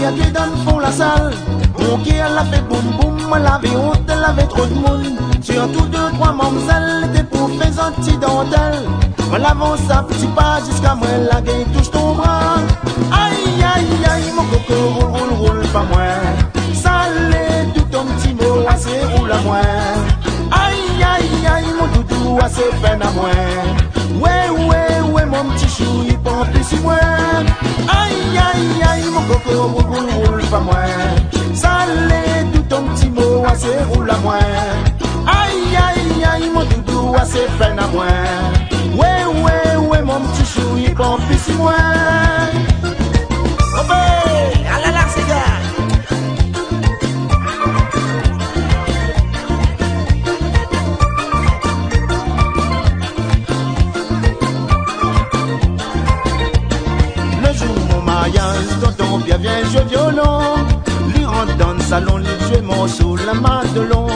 a tué dans le fond la salle. Mon qui elle a fait boum boum, elle avait honte, elle avait trop de monde. Surtout deux, trois mamzelles étaient pour faire un petit dentelle. Elle avance sa petit pas jusqu'à moi, la gueule touche ton bras. Aïe aïe aïe, mon coco roule roule roule pas moins. Salé tout ton petit mot, assez roule à moi. Aïe aïe aïe, mon doudou assez peine à moi. Ouais, mon petit chou, il prend plus si moi. Aïe, aïe, aïe, mon coco, roule, roule, pas moi. Salé, tout ton petit mot, assez roule à moi. Aïe, aïe, aïe, mon doudou, assez peine à moi. Ouais, mon petit chou, il prend plus si moi. Oh ben, allez là, c'est gars. Tonton bien viens jouer violon. Lui rentre dans le salon, lui jouer morceau la Madelon.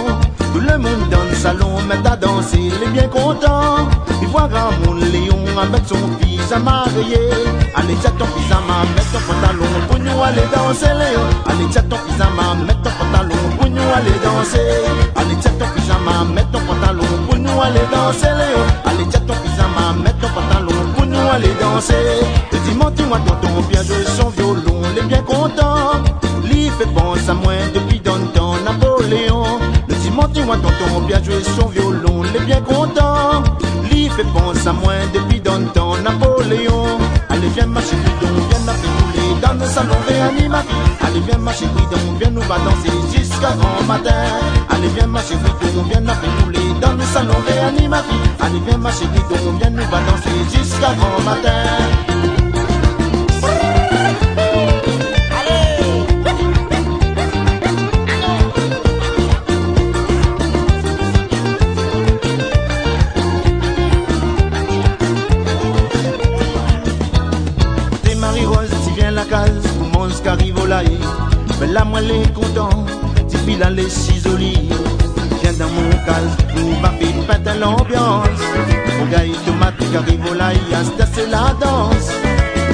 Tout le monde dans le salon met à danser, il est bien content. Il voit grand monde Léon avec son fils à marier. Allez tiens ton pyjama, mets ton pantalon pour nous aller danser Léon. Allez tiens ton pyjama, mets ton pantalon pour nous aller danser. Allez tiens ton pyjama, mets ton pantalon pour nous aller danser Léon. Allez tiens ton pyjama, mets ton pantalon pour nous aller danser. Le dimanche moi tonton bien jouer son violon, il est bien content. Lui fait penser à moi depuis dans le temps Napoléon. Le dimanche moi tonton bien jouer son violon, il est bien content. Lui fait penser à moi depuis dans le temps Napoléon. Allez viens ma chérie, viens la faire rouler dans le salon, viens ma fille. Allez viens ma chérie, viens nous va danser jusqu'à grand matin. Allez viens ma chérie, viens la faire rouler dans le salon, viens ma fille. Allez viens ma chérie, viens nous va danser jusqu'à grand matin. Qu'arrive au laï, mais là moi les content, si fil à les cisolis, viens dans mon case, nous va faire péter l'ambiance. Au gars automatique arrive au laï, à c'est la danse.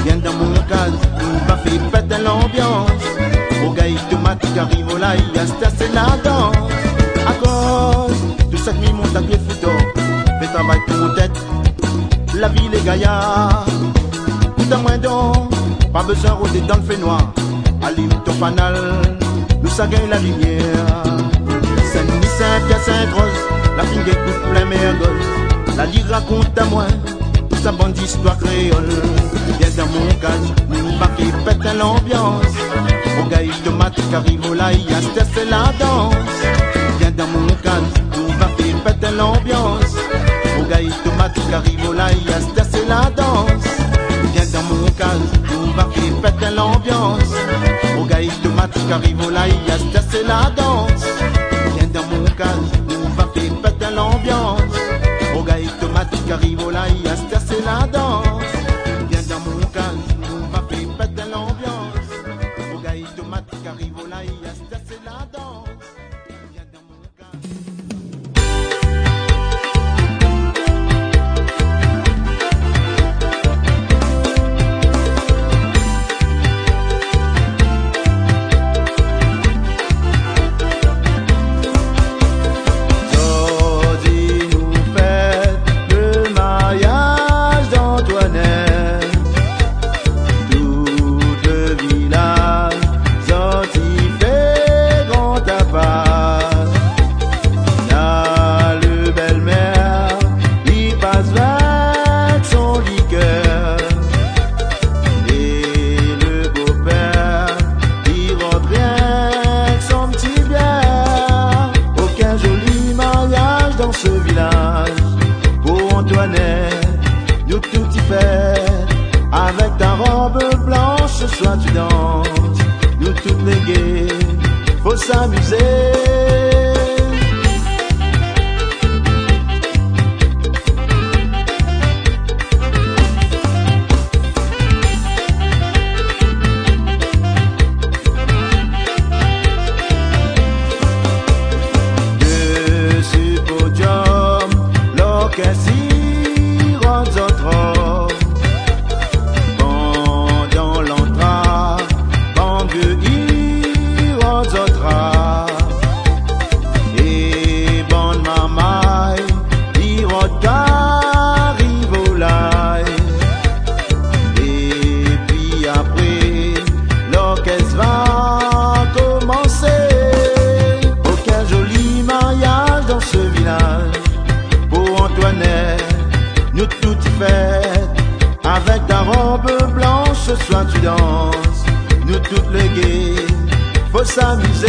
Viens dans mon case, nous va faire péter l'ambiance. Au gars automatique arrive au laï, à c'est la danse. À cause de cette nuit monte à pied fouton, fais travail pour mon tête, la ville est gaillard. Tout à moins donc. Pas besoin de rôder dans le fait noir. Allume ton fanal, nous ça gagne la lumière. Saint-Denis, Saint-Pierre, Saint-Rose, la fingue écoute plein mergole. La lyre raconte à moi, sa bande d'histoire créole. Viens dans mon cage, nous va faire péter l'ambiance. Au gars automatique arrive au laï, à c'est la danse. Viens dans mon cage, nous va faire péter l'ambiance. Au gars automatique arrive au laï, à c'est la danse. Viens dans mon cage, nous va faire péter l'ambiance. Au gars automatique arrive au laï, c'est la danse. Viens dans mon cage, nous va faire péter l'ambiance. Au gars automatique arrive au laï, c'est la danse. Viens dans mon cage, nous va faire péter l'ambiance. Au gars automatique arrive au laï, c'est la danse. Viens dans mon cage. Avec ta robe blanche, ce soir tu danses. Nous toutes les gays, faut s'amuser. Dessus podium, l'orchestre rentre au trône. Pendant l'entrée, bon Dieu, robe blanche, ce soir tu danses. Nous toutes les gays, faut s'amuser.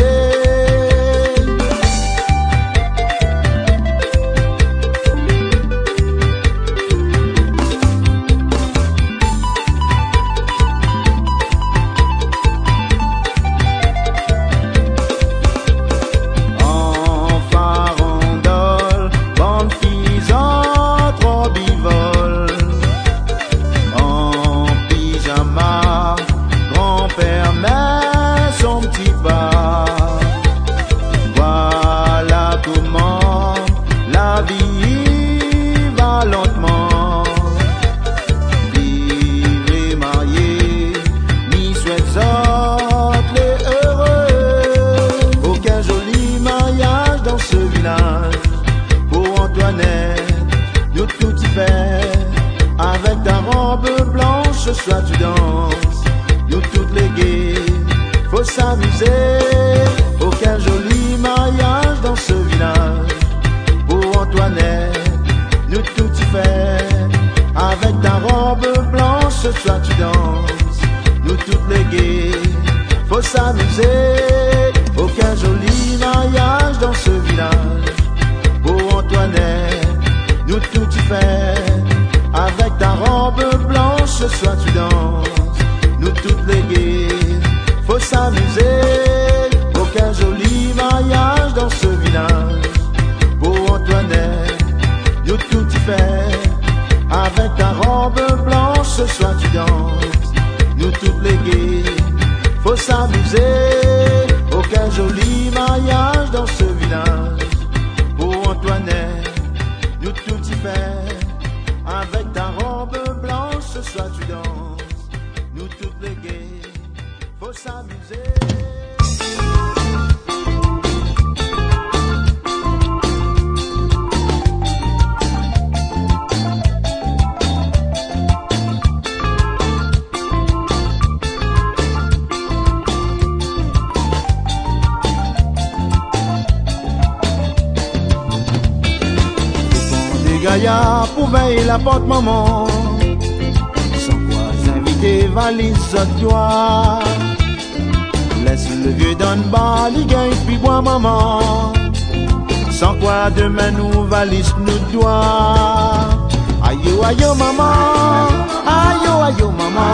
Avec ta robe blanche, ce soir tu danses. Nous toutes les gays, faut s'amuser. Aucun joli mariage dans ce village. Pour Antoinette, nous tout y fait. Avec ta robe blanche, ce soir tu danses. Nous toutes les gays, faut s'amuser. Aucun joli mariage dans ce village. Pour Antoinette, nous tout y fait. Avec ta robe blanche, ce soir tu danses. Nous toutes les gays, faut s'amuser. Aucun joli mariage dans ce village. Pour Antoinette, nous tout y fait. Avec ta robe blanche, ce soir tu danses. Nous toutes les gays, faut s'amuser. Aucun joli mariage dans ce village. Pour Antoinette, nous tout y fait. Avec ta robe blanche, ce soir tu danses. Nous toutes les gays, faut s'amuser. Gaïa pour veiller la porte maman. Sans quoi inviter valise de toi. Laisse le vieux donne bas, les gagne puis bois maman. Sans quoi demain nous valise nous doit. Ayo ayo maman, ayo ayo maman.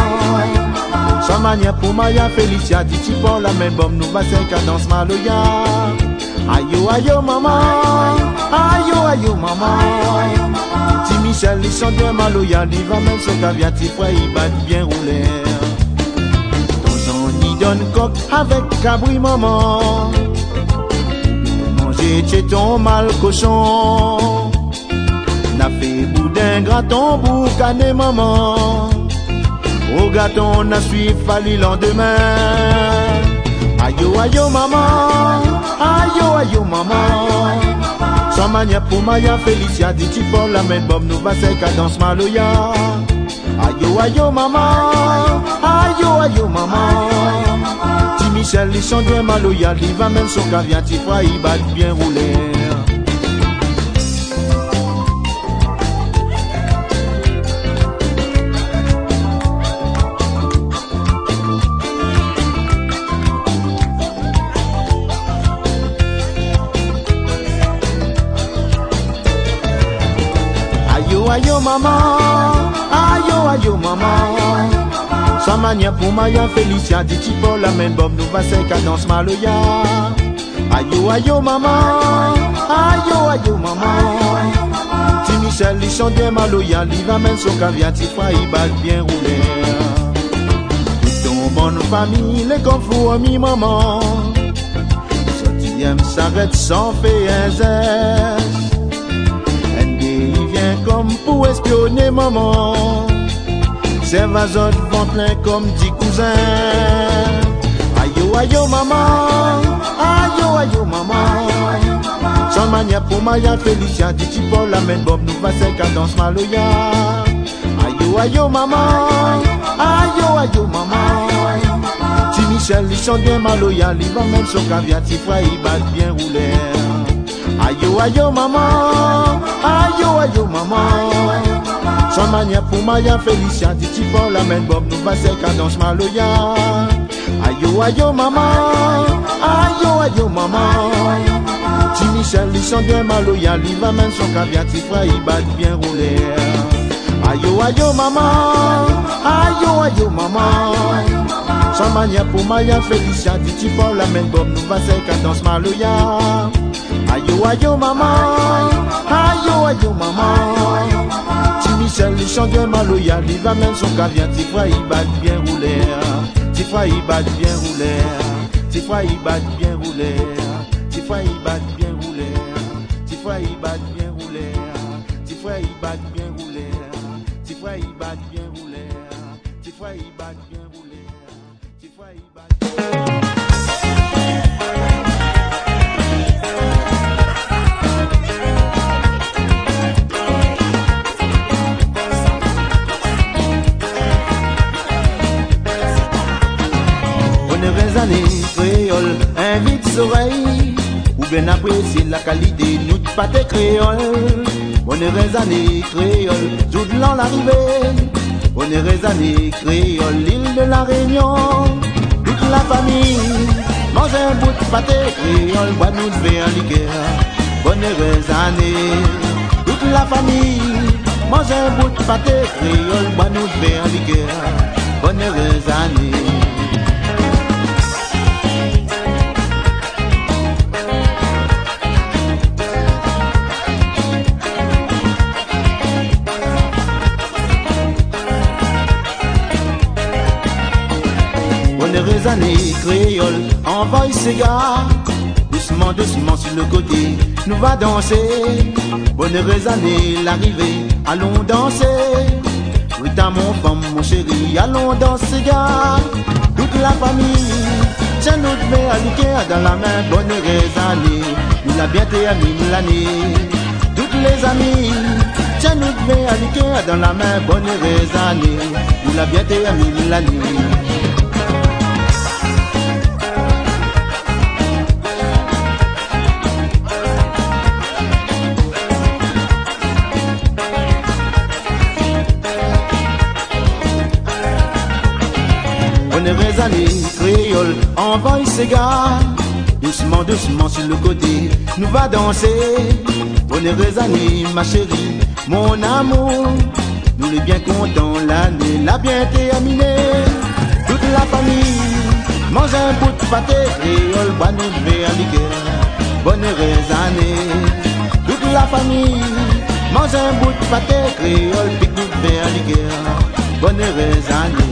Sans manière pour Maya Félicia, dit pour la même bombe nous va c'est cadence maloya. Ayo ayo maman, ayo ayo maman. Ti Michel ils sont bien maloya, il va même son caviar, ti frère il bat bien rouler. Tonton il donne coq avec cabri maman. Manger chéton mal cochon. N'a fait boudin graton boucané maman. Au gâteau on a suivi fallu lendemain. Ayo ayo maman, ayo ayo maman. Sans manière pour Maya Félicia, dit pour la même bombe nous va c'est cadence maloya. Ayo ayo maman, ayo ayo maman. Ti Michel ils sont bien maloya, il va même son caviar, ti frère il bat bien rouler. Ayo maman, ayo maman. Sans manière pour Maya Félicia, dit pour la même bombe nous va c'est cadence maloya. Ayo ayo maman, ayo maman. Ti Michel ils sont bien maloya, il va même son caviar, ti frère il bat bien rouler. Toute ton bonne famille, les confous amis maman. Sortième s'arrête sans faire un zeste. Comme pour espionner maman. Ces vasots vont plein comme 10 cousins. Ayo ayo maman, ayo maman. Sans manière pour Maya Félicia, dit pour la même bombe nous va c'est cadence maloya. Ayo ayo maman, ayo maman. Ti Michel ils sont bien maloya, il va même son caviar, ti frère il bat bien rouler. Ayo ayo maman, ayo ayo maman. Sans manière pour Maya Félicia, Titi pour la main Bob, nous passons cadence Maloya. Ayo ayo maman, ayo ayo maman. Ti Michel, ils sont bien Maloya, il va même son caviar, Tifra, il bat bien rouler. Ayo ayo maman, ayo ayo maman. Sans manière pour Maya Félicia, Titi pour la main Bob, nous passons cadence Maloya. Ayo ayo maman, ayo ayo maman. Ti Michel, il chante bien Maloya, il va même son caviar, Tifra, il bat bien rouler. Tifra, il bat bien rouler. Tifra, il bat bien rouler. Tifra, il bat bien rouler. Tifra, il bat bien rouler. Tifra, il bat bien rouler. Tifra, il bat bien rouler. Tifra, il bat bien rouler. Tifra, il bat bien rouler. Créole, invite oreilles, ou bien apprécier la qualité nous de pâté créole. Bonne heureuse année créole, tout de l'an l'arrivée. Bonne heureuse année créole, l'île de la Réunion. Toute la famille mange un bout de pâté créole, bois nous de verre en liqueur. Bonne heureuse année. Toute la famille mange un bout de pâté créole, bois nous de verre en liqueur. Bonne heureuse année. Heureuse année créole, envoie ses gars. Doucement, doucement sur le côté, nous va danser. Bonne heureuse année l'arrivée, allons danser. Oui t'as mon femme, mon chéri, allons danser gars. Toute la famille, tiens nous de à liqueur dans la main. Bonne heureuse année, nous l'a bien terminé l'année. Toutes les amies, tiens nous de à liqueur dans la main. Bonne heureuse année, nous l'a bien terminé l'année. Bonne heureuse année créole, envoie ses gars. Doucement, doucement sur le côté, nous va danser. Bonne heureuse année ma chérie, mon amour. Nous les bien contents, l'année l'a bien terminée. Toute la famille mange un bout de pâté créole, bois nous de verre en liqueur. Bonne heureuse année. Toute la famille mange un bout de pâté créole, pique nous de verre en liqueur. Bonne heureuse année.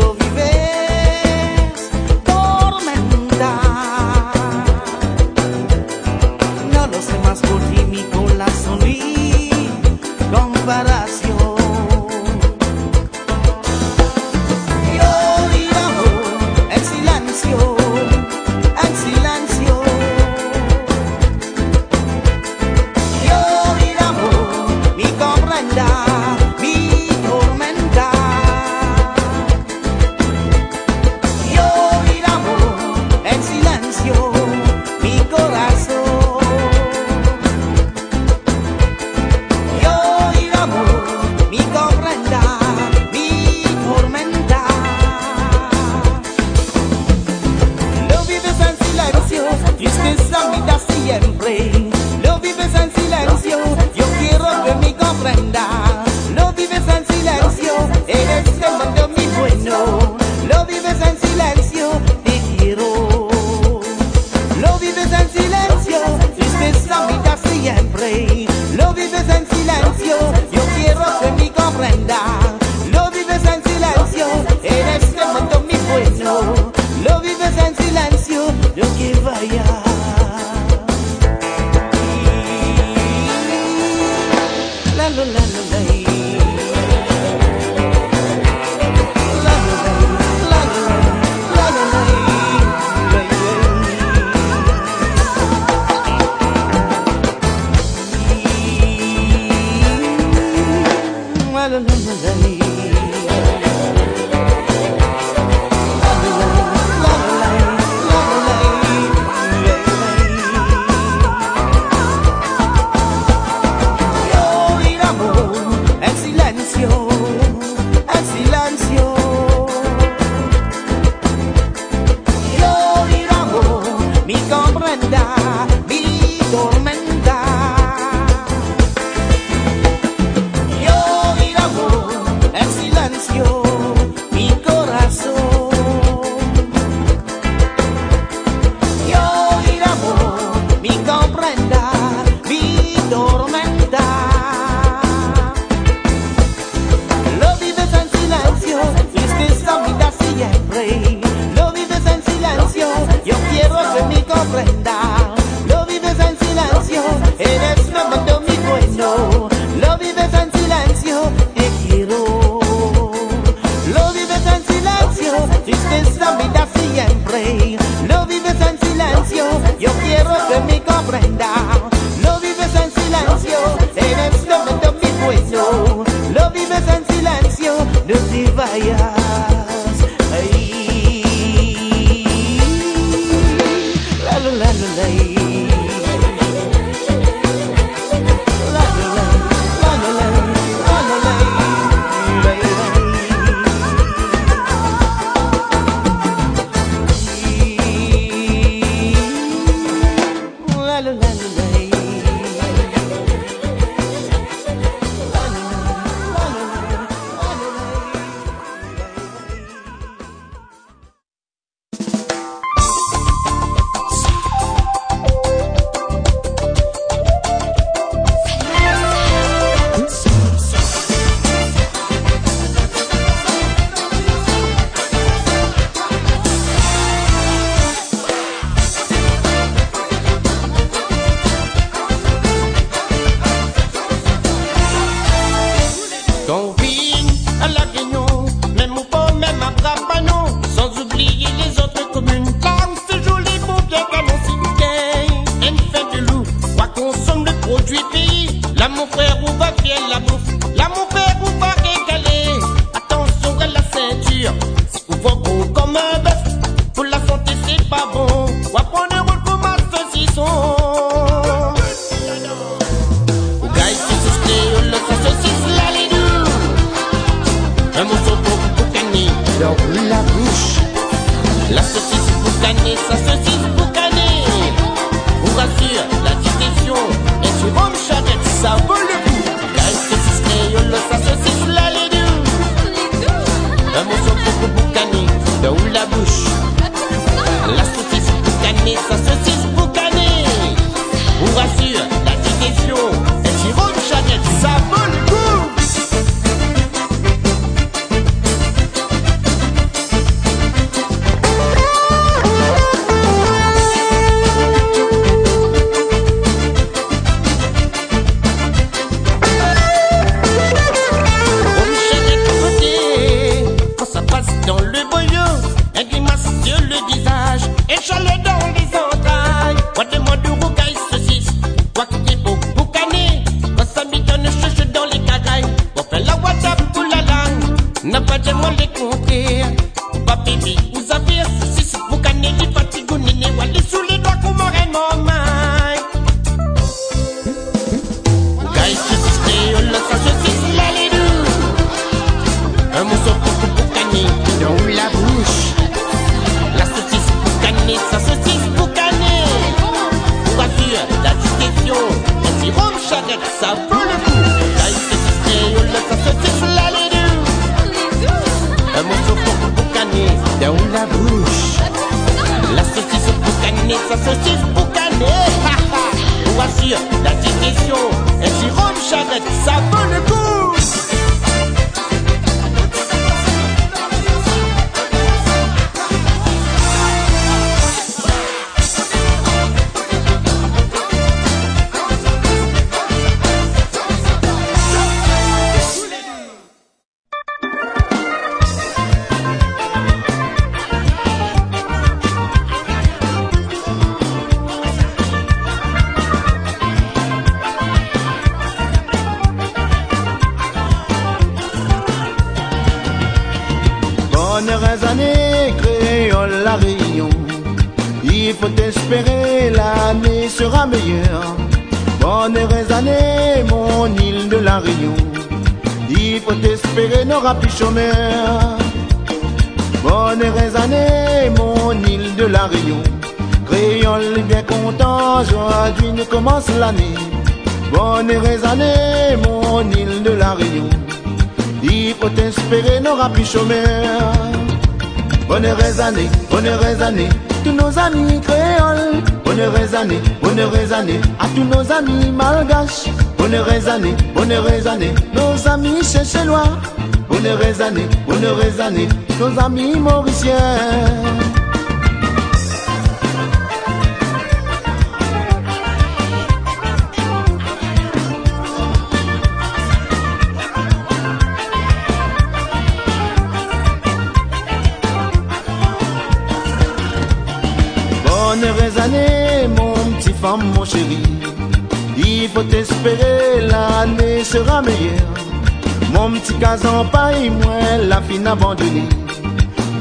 lo vives tormentar. No lo sé más por ti, mi corazón y comparación. Yo iramo en silencio, en silencio. Yo iramo mi comprenda, mi tormenta. Yo iramo en silencio mi corazón. Yo iramo mi comprenda, mi tormenta. Lo vives en silencio, tristeza me da siempre. Lo vives en silencio, yo quiero que me comprendas. Lo vives en silencio, en este mundo mi bueno. Lo vives en silencio, te quiero. Lo vives en silencio, tristeza me da siempre. Lo vives en silencio, yo quiero que me comprendas. Lo vives en silencio, en este mundo mi bueno. Lo vives en silencio, yo que vaya. La la la la la. La la la la la la la. La la la la la. la bouche. La saucisse boucanée, sa saucisse boucanée. Je vous rassure, la digression est sur Rome Charrette, ça vaut le coup. Bonne heureuse année, créole la Réunion. Il faut espérer, l'année sera meilleure. Bonne heureuse année, mon île de la Réunion. Il faut espérer, n'aura plus chômeur. Bonne heureuse année, mon île de la Réunion. Créole est bien content, aujourd'hui nous commence l'année. Bonne heureuse année, mon île de la Réunion. Il faut espérer, n'aura plus chômeur. Bonne heureuse année, tous nos amis créoles. Bonne heureuse année, à tous nos amis malgaches. Bonne heureuse année, nos amis chéchelois. Bonne heureuse année, nos amis mauriciens. Bonne heureuse année, mon petit femme, mon chéri. Il faut espérer, l'année sera meilleure. Mon petit casan paille, moi la fine abandonnée.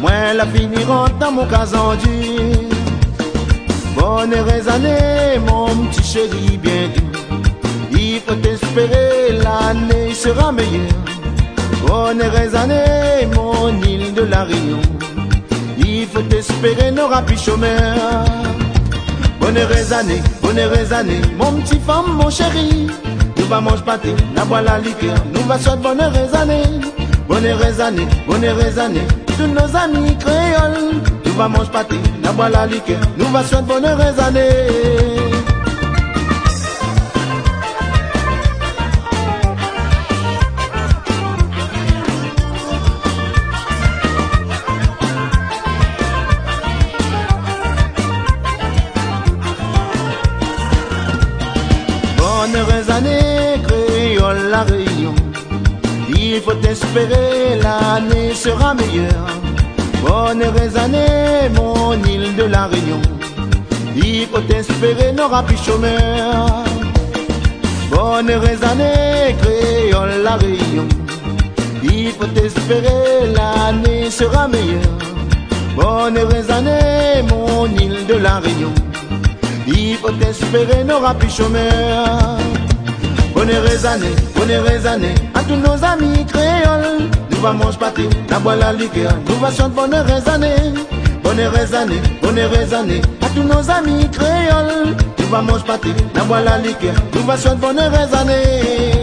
Moi la fine rentre dans mon casan dur. Bonne heureuse année, mon petit chéri bien doux. Il faut espérer, l'année sera meilleure. Bonne heureuse année, mon île de la Réunion. Il faut espérer, n'aura plus chômeur. Bonne heureuse année, mon petit femme, mon chéri. Nous va manger pâté, la boire la liqueur. Nous va souhaiter bonne heureuse année. Bonne heureuse année, tous nos amis créoles. Nous va manger pâté, la boire la liqueur. Nous va souhaiter bonne heureuse année. Bonne heureuse année, créole la Réunion. Il faut espérer, l'année sera meilleure. Bonne heureuse année, mon île de la Réunion. Il faut espérer, n'aura plus chômeur. Bonne heureuse année, créole la Réunion. Il faut espérer, l'année sera meilleure. Bonne heureuse année, mon île de la Réunion. Il faut espérer, n'aura plus chômeur. Bonne heureuse année, à tous nos amis créoles. Nous va manger pâté, la boire la liqueur. Nous va chanter bonne heureuse année. Bonne heureuse année, à tous nos amis créoles. Nous va manger pâté, la boire la liqueur. Nous va chanter bonne heureuse année.